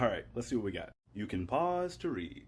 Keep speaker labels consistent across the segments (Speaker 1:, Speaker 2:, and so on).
Speaker 1: All right, let's see what we got. You can pause to read.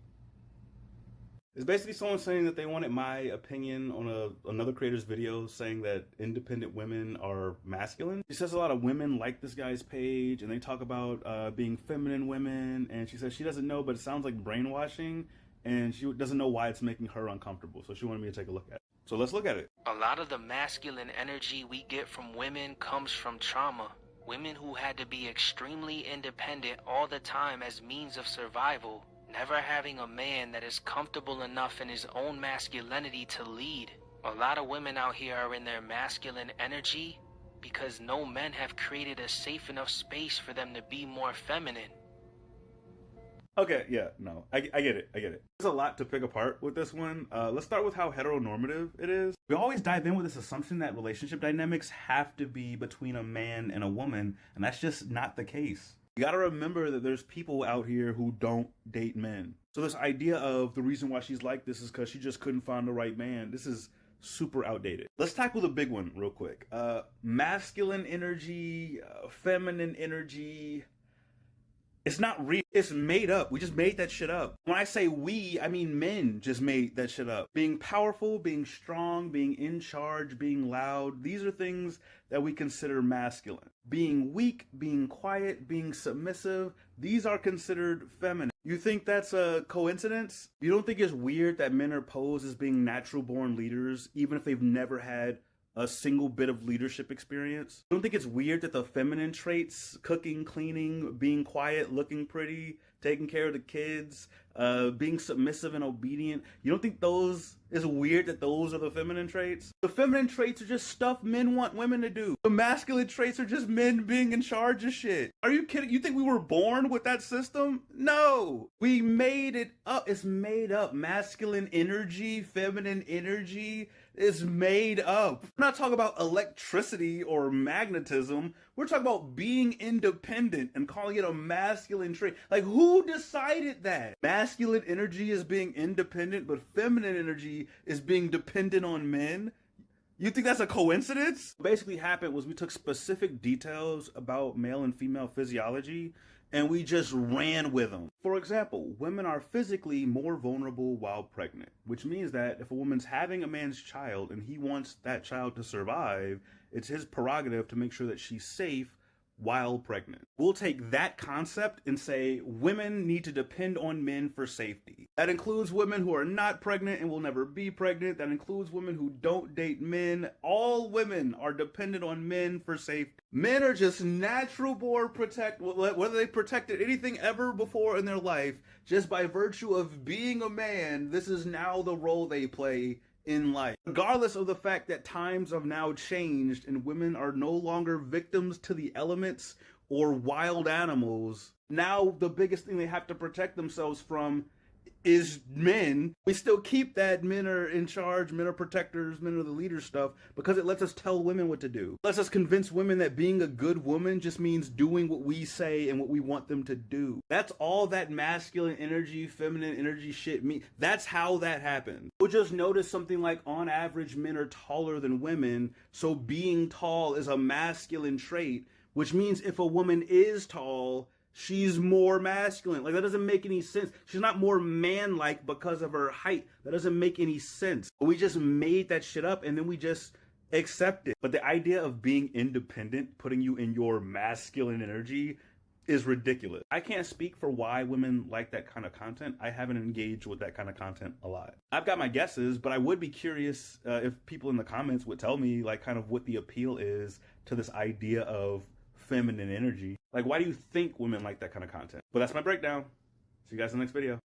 Speaker 1: It's basically someone saying that they wanted my opinion on another creator's video saying that independent women are masculine. She says a lot of women like this guy's page and they talk about being feminine women, and she says she doesn't know, but it sounds like brainwashing, and she doesn't know why it's making her uncomfortable. So she wanted me to take a look at it. So let's look at it.
Speaker 2: A lot of the masculine energy we get from women comes from trauma. Women who had to be extremely independent all the time as means of survival. Never having a man that is comfortable enough in his own masculinity to lead. A lot of women out here are in their masculine energy because no men have created a safe enough space for them to be more feminine.
Speaker 1: Okay, yeah, no, I get it. There's a lot to pick apart with this one. Let's start with how heteronormative it is. We always dive in with this assumption that relationship dynamics have to be between a man and a woman, and that's just not the case. You gotta remember that there's people out here who don't date men. So this idea of the reason why she's like this is because she just couldn't find the right man, this is super outdated. Let's tackle the big one real quick. Masculine energy, feminine energy. It's not real. It's made up. We just made that shit up. When I say we, I mean men just made that shit up. Being powerful, being strong, being in charge, being loud. These are things that we consider masculine. Being weak, being quiet, being submissive. These are considered feminine. You think that's a coincidence? You don't think it's weird that men are posed as being natural born leaders, even if they've never had a single bit of leadership experience? You don't think it's weird that the feminine traits, cooking, cleaning, being quiet, looking pretty, taking care of the kids, being submissive and obedient, you don't think those is weird that those are the feminine traits? The feminine traits are just stuff men want women to do. The masculine traits are just men being in charge of shit. Are you kidding? You think we were born with that system? No. We made it up. It's made up. Masculine energy, feminine energy is made up. We're not talking about electricity or magnetism. We're talking about being independent and calling it a masculine trait. Like, who decided that? Masculine energy is being independent, but feminine energy is being dependent on men? You think that's a coincidence? What basically happened was we took specific details about male and female physiology and we just ran with them. For example, women are physically more vulnerable while pregnant, which means that if a woman's having a man's child and he wants that child to survive, it's his prerogative to make sure that she's safe while pregnant. We'll take that concept and say women need to depend on men for safety. That includes women who are not pregnant and will never be pregnant. That includes women who don't date men. All women are dependent on men for safety. Men are just natural born whether they protected anything ever before in their life, just by virtue of being a man, this is now the role they play in life. Regardless of the fact that times have now changed and women are no longer victims to the elements or wild animals, now the biggest thing they have to protect themselves from is men. We still keep that men are in charge, men are protectors, men are the leader stuff because it lets us tell women what to do. It lets us convince women that being a good woman just means doing what we say and what we want them to do. That's all that masculine energy, feminine energy shit means. That's how that happens. We'll just notice something like on average men are taller than women, so being tall is a masculine trait, which means if a woman is tall, she's more masculine. Like, that doesn't make any sense. She's not more man-like because of her height. That doesn't make any sense. We just made that shit up and then we just accept it. But the idea of being independent, putting you in your masculine energy, is ridiculous. I can't speak for why women like that kind of content. I haven't engaged with that kind of content a lot. I've got my guesses, but I would be curious if people in the comments would tell me like kind of what the appeal is to this idea of feminine energy. Like, why do you think women like that kind of content? But that's my breakdown. See you guys in the next video.